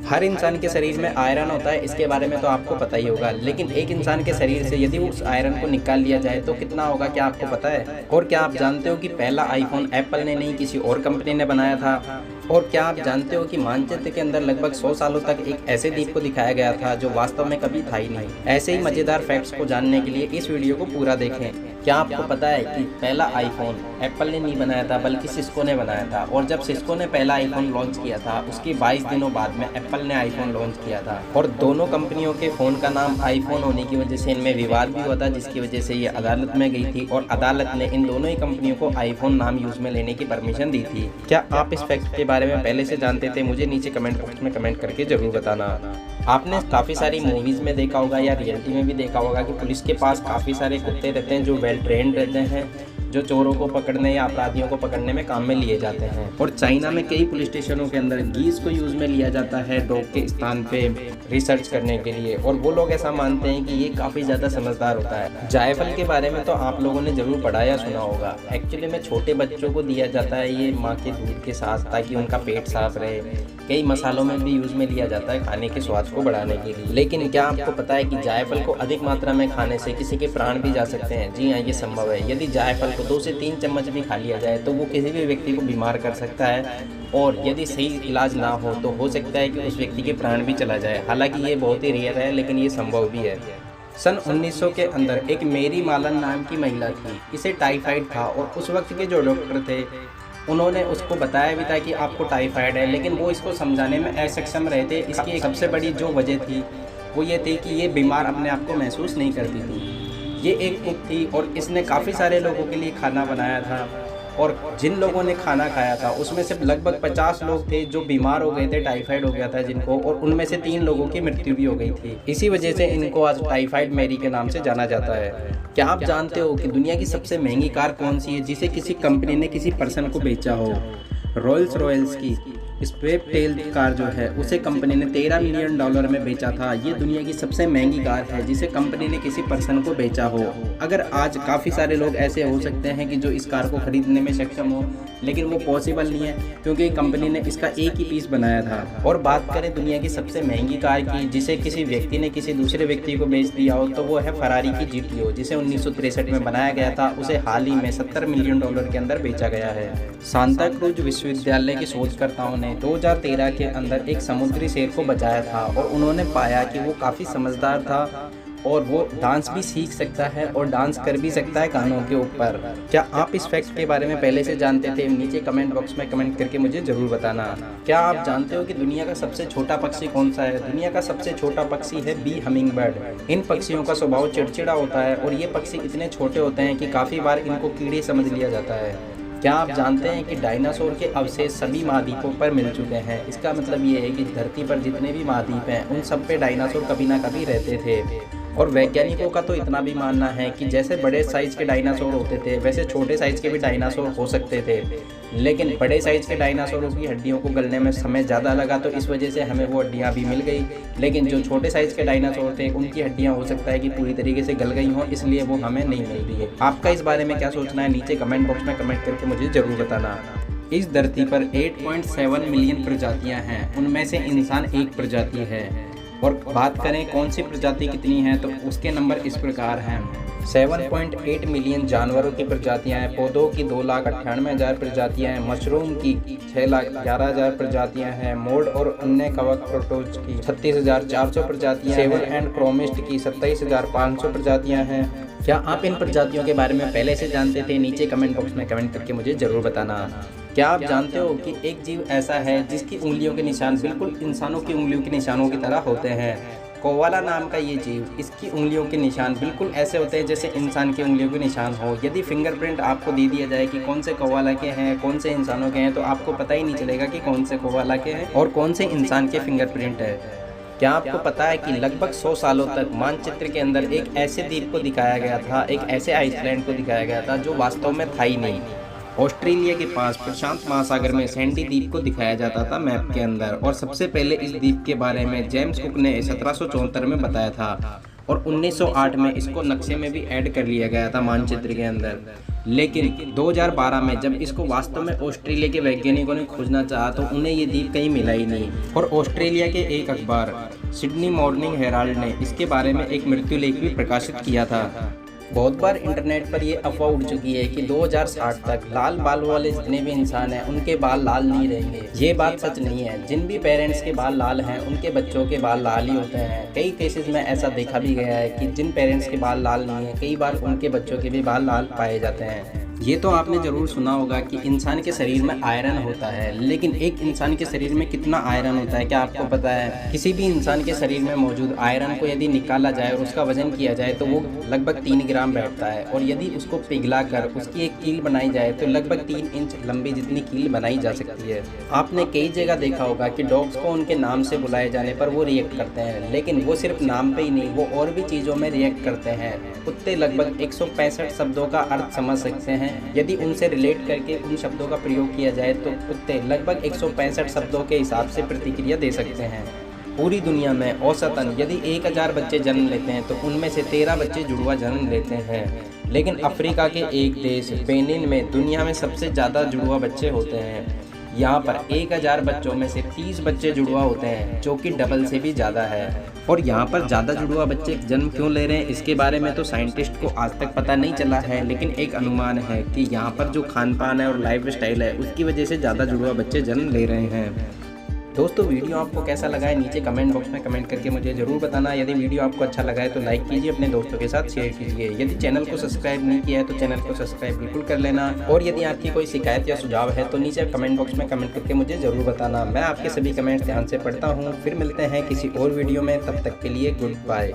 हर इंसान के शरीर में आयरन होता है, इसके बारे में तो आपको पता ही होगा। लेकिन एक इंसान के शरीर से यदि उस आयरन को निकाल लिया जाए तो कितना होगा, क्या आपको पता है? और क्या आप जानते हो कि पहला आईफोन एप्पल ने नहीं किसी और कंपनी ने बनाया था? और क्या आप जानते हो कि मानचित्र के अंदर लगभग 100 सालों तक एक ऐसे द्वीप को दिखाया गया था जो वास्तव में कभी था ही नहीं। ऐसे ही मज़ेदार फैक्ट्स को जानने के लिए इस वीडियो को पूरा देखें। क्या आपको पता है कि पहला आईफोन एप्पल ने नहीं बनाया था बल्कि सिस्को ने बनाया था? और जब सिस्को ने पहला आईफोन लॉन्च किया था उसके 22 दिनों बाद में एप्पल ने आईफोन लॉन्च किया था। और दोनों कंपनियों के फ़ोन का नाम आईफोन होने की वजह से इनमें विवाद भी हुआ था, जिसकी वजह से ये अदालत में गई थी और अदालत ने इन दोनों ही कंपनियों को आईफोन नाम यूज़ में लेने की परमिशन दी थी। क्या आप इस फैक्ट के बारे में पहले से जानते थे? मुझे नीचे कमेंट बॉक्स में कमेंट करके ज़रूर बताना। आपने काफ़ी सारी मूवीज़ में देखा होगा या रियलिटी में भी देखा होगा कि पुलिस के पास काफ़ी सारे कुत्ते रहते हैं जो वेल ट्रेंड रहते हैं, जो चोरों को पकड़ने या अपराधियों को पकड़ने में काम में लिए जाते हैं। और चाइना में कई पुलिस स्टेशनों के अंदर गीज़ को यूज़ में लिया जाता है डॉग के स्थान पे रिसर्च करने के लिए, और वो लोग ऐसा मानते हैं कि ये काफ़ी ज़्यादा समझदार होता है। जायफल के बारे में तो आप लोगों ने ज़रूर पढ़ा या सुना होगा। एक्चुअली में छोटे बच्चों को दिया जाता है ये माँ के दूध के साथ, ताकि उनका पेट साफ रहे। कई मसालों में भी यूज़ में लिया जाता है खाने के स्वाद को बढ़ाने के लिए। लेकिन क्या आपको पता है कि जायफल को अधिक मात्रा में खाने से किसी के प्राण भी जा सकते हैं? जी हाँ, ये संभव है। यदि जायफल को 2 से 3 चम्मच भी खा लिया जाए तो वो किसी भी व्यक्ति को बीमार कर सकता है, और यदि सही इलाज ना हो तो हो सकता है कि उस व्यक्ति के प्राण भी चला जाए। हालांकि ये बहुत ही रेयर है, लेकिन ये संभव भी है। सन 1900 के अंदर एक मेरी मालन नाम की महिला थी, इसे टाइफाइड था, और उस वक्त के जो डॉक्टर थे उन्होंने उसको बताया भी था कि आपको टाइफाइड है, लेकिन वो इसको समझाने में असक्षम रहे थे। इसकी एक सबसे बड़ी जो वजह थी वो ये थी कि ये बीमार अपने आप को महसूस नहीं करती थी। ये एक कुक थी और इसने काफ़ी सारे लोगों के लिए खाना बनाया था, और जिन लोगों ने खाना खाया था उसमें से लगभग 50 लोग थे जो बीमार हो गए थे, टाइफाइड हो गया था जिनको, और उनमें से 3 लोगों की मृत्यु भी हो गई थी। इसी वजह से इनको आज टाइफाइड मैरी के नाम से जाना जाता है। क्या आप जानते हो कि दुनिया की सबसे महंगी कार कौन सी है जिसे किसी कंपनी ने किसी पर्सन को बेचा हो? रोल्स रॉयल्स की स्वेप टेल कार जो है उसे कंपनी ने $13 मिलियन में बेचा था। ये दुनिया की सबसे महंगी कार है जिसे कंपनी ने किसी पर्सन को बेचा हो। अगर आज काफ़ी सारे लोग ऐसे हो सकते हैं कि जो इस कार को खरीदने में सक्षम हो, लेकिन वो पॉसिबल नहीं है क्योंकि कंपनी ने इसका एक ही पीस बनाया था। और बात करें दुनिया की सबसे महंगी कार की जिसे किसी व्यक्ति ने किसी दूसरे व्यक्ति को बेच दिया हो, तो वो है फरारी की GTO, जिसे 1963 में बनाया गया था। उसे हाल ही में $70 मिलियन के अंदर बेचा गया है। सांता क्रूज विश्वविद्यालय के शोधकर्ताओं ने 2013 के अंदर एक समुद्री शेर को बचाया था, और उन्होंने पाया कि वो काफ़ी समझदार था और वो डांस भी सीख सकता है और डांस कर भी सकता है कानों के ऊपर। क्या आप इस फैक्ट के बारे में पहले से जानते थे? नीचे कमेंट बॉक्स में कमेंट करके मुझे ज़रूर बताना। क्या आप जानते हो कि दुनिया का सबसे छोटा पक्षी कौन सा है? दुनिया का सबसे छोटा पक्षी है बी हमिंग बर्ड। इन पक्षियों का स्वभाव चिड़चिड़ा होता है, और ये पक्षी इतने छोटे होते हैं कि काफ़ी बार इनको कीड़े समझ लिया जाता है। क्या आप जानते हैं कि डायनासोर के अवशेष सभी महाद्वीपों पर मिल चुके हैं? इसका मतलब ये है कि धरती पर जितने भी महाद्वीप हैं उन सब पे डायनासोर कभी ना कभी रहते थे। और वैज्ञानिकों का तो इतना भी मानना है कि जैसे बड़े साइज़ के डायनासोर होते थे वैसे छोटे साइज़ के भी डायनासोर हो सकते थे, लेकिन बड़े साइज़ के डायनासोरों की हड्डियों को गलने में समय ज़्यादा लगा, तो इस वजह से हमें वो हड्डियाँ भी मिल गई। लेकिन जो छोटे साइज़ के डायनासोर थे उनकी हड्डियाँ हो सकता है कि पूरी तरीके से गल गई हों, इसलिए वो हमें नहीं मिल रही है। आपका इस बारे में क्या सोचना है? नीचे कमेंट बॉक्स में कमेंट करके मुझे ज़रूर बताना। इस धरती पर 8.7 मिलियन प्रजातियाँ हैं, उनमें से इंसान एक प्रजाति है। और बात करें कौन सी प्रजाति कितनी है, तो उसके नंबर इस प्रकार हैं। 7.8 मिलियन जानवरों की प्रजातियां हैं, पौधों की 2,98,000 प्रजातियां हैं, मशरूम की 6,11,000 प्रजातियां हैं, मोल्ड और अन्य कवक प्रोटोज की 36,400 प्रजातियां, सेवन एंड क्रोमिस्ट की 27,500 प्रजातियां हैं। क्या आप इन प्रजातियों के बारे में पहले से जानते थे? नीचे कमेंट बॉक्स में कमेंट करके मुझे ज़रूर बताना। क्या आप जानते हो कि एक जीव ऐसा है जिसकी उंगलियों के निशान बिल्कुल इंसानों की उंगलियों के निशानों की तरह होते हैं? कोवाला नाम का ये जीव, इसकी उंगलियों के निशान बिल्कुल ऐसे होते हैं जैसे इंसान की उंगलियों के निशान हो। यदि फिंगरप्रिंट आपको दे दिया जाए कि कौन से कोवाला के हैं कौन से इंसानों के हैं, तो आपको पता ही नहीं चलेगा कि कौन से कोवाला के हैं और कौन से इंसान के फिंगरप्रिंट है। क्या आपको पता है कि लगभग 100 सालों तक मानचित्र के अंदर एक ऐसे द्वीप को दिखाया गया था, एक ऐसे आइसलैंड को दिखाया गया था जो वास्तव में था ही नहीं। ऑस्ट्रेलिया के पास प्रशांत महासागर में सैंडी द्वीप को दिखाया जाता था मैप के अंदर, और सबसे पहले इस द्वीप के बारे में जेम्स कुक ने 1774 में बताया था। और 1908 में इसको नक्शे में भी ऐड कर लिया गया था मानचित्र के अंदर। लेकिन 2012 में जब इसको वास्तव में ऑस्ट्रेलिया के वैज्ञानिकों ने खोजना चाहा तो उन्हें ये द्वीप कहीं मिला ही नहीं। और ऑस्ट्रेलिया के एक अखबार सिडनी मॉर्निंग हेराल्ड ने इसके बारे में एक मृत्यु लेख भी प्रकाशित किया था। बहुत बार इंटरनेट पर ये अफवाह उड़ चुकी है कि 2060 तक लाल बाल वाले जितने भी इंसान हैं उनके बाल लाल नहीं रहेंगे। ये बात सच नहीं है। जिन भी पेरेंट्स के बाल लाल हैं उनके बच्चों के बाल लाल ही होते हैं। कई केसेस में ऐसा देखा भी गया है कि जिन पेरेंट्स के बाल लाल नहीं है कई बार उनके बच्चों के भी बाल लाल पाए जाते हैं। ये तो आपने ज़रूर सुना होगा कि इंसान के शरीर में आयरन होता है, लेकिन एक इंसान के शरीर में कितना आयरन होता है क्या आपको पता है? किसी भी इंसान के शरीर में मौजूद आयरन को यदि निकाला जाए और उसका वजन किया जाए तो वो लगभग 3 ग्राम बैठता है। और यदि उसको पिघला कर उसकी एक कील बनाई जाए तो लगभग 3 इंच लंबी जितनी कील बनाई जा सकती है। आपने कई जगह देखा होगा कि डॉग्स को उनके नाम से बुलाए जाने पर वो रिएक्ट करते हैं, लेकिन वो सिर्फ नाम पे ही नहीं, वो और भी चीज़ों में रिएक्ट करते हैं। कुत्ते लगभग 165 शब्दों का अर्थ समझ सकते हैं। यदि उनसे रिलेट करके उन शब्दों का प्रयोग किया जाए तो कुत्ते लगभग 165 शब्दों के हिसाब से प्रतिक्रिया दे सकते हैं। पूरी दुनिया में औसतन यदि 1000 बच्चे जन्म लेते हैं तो उनमें से 13 बच्चे जुड़वा जन्म लेते हैं। लेकिन अफ्रीका के एक देश बेनिन में दुनिया में सबसे ज़्यादा जुड़वा बच्चे होते हैं। यहाँ पर 1000 बच्चों में से 30 बच्चे जुड़वा होते हैं, जो कि डबल से भी ज़्यादा है। और यहाँ पर ज़्यादा जुड़वा बच्चे जन्म क्यों ले रहे हैं इसके बारे में तो साइंटिस्ट को आज तक पता नहीं चला है, लेकिन एक अनुमान है कि यहाँ पर जो खान पान है और लाइफ स्टाइल है उसकी वजह से ज़्यादा जुड़वा बच्चे जन्म ले रहे हैं। दोस्तों वीडियो आपको कैसा लगा है नीचे कमेंट बॉक्स में कमेंट करके मुझे ज़रूर बताना। यदि वीडियो आपको अच्छा लगा है तो लाइक कीजिए, अपने दोस्तों के साथ शेयर कीजिए। यदि चैनल को सब्सक्राइब नहीं किया है तो चैनल को सब्सक्राइब बिल्कुल कर लेना। और यदि आपकी कोई शिकायत या सुझाव है तो नीचे कमेंट बॉक्स में कमेंट करके मुझे ज़रूर बताना। मैं आपके सभी कमेंट्स ध्यान से पढ़ता हूँ। फिर मिलते हैं किसी और वीडियो में, तब तक के लिए गुड बाय।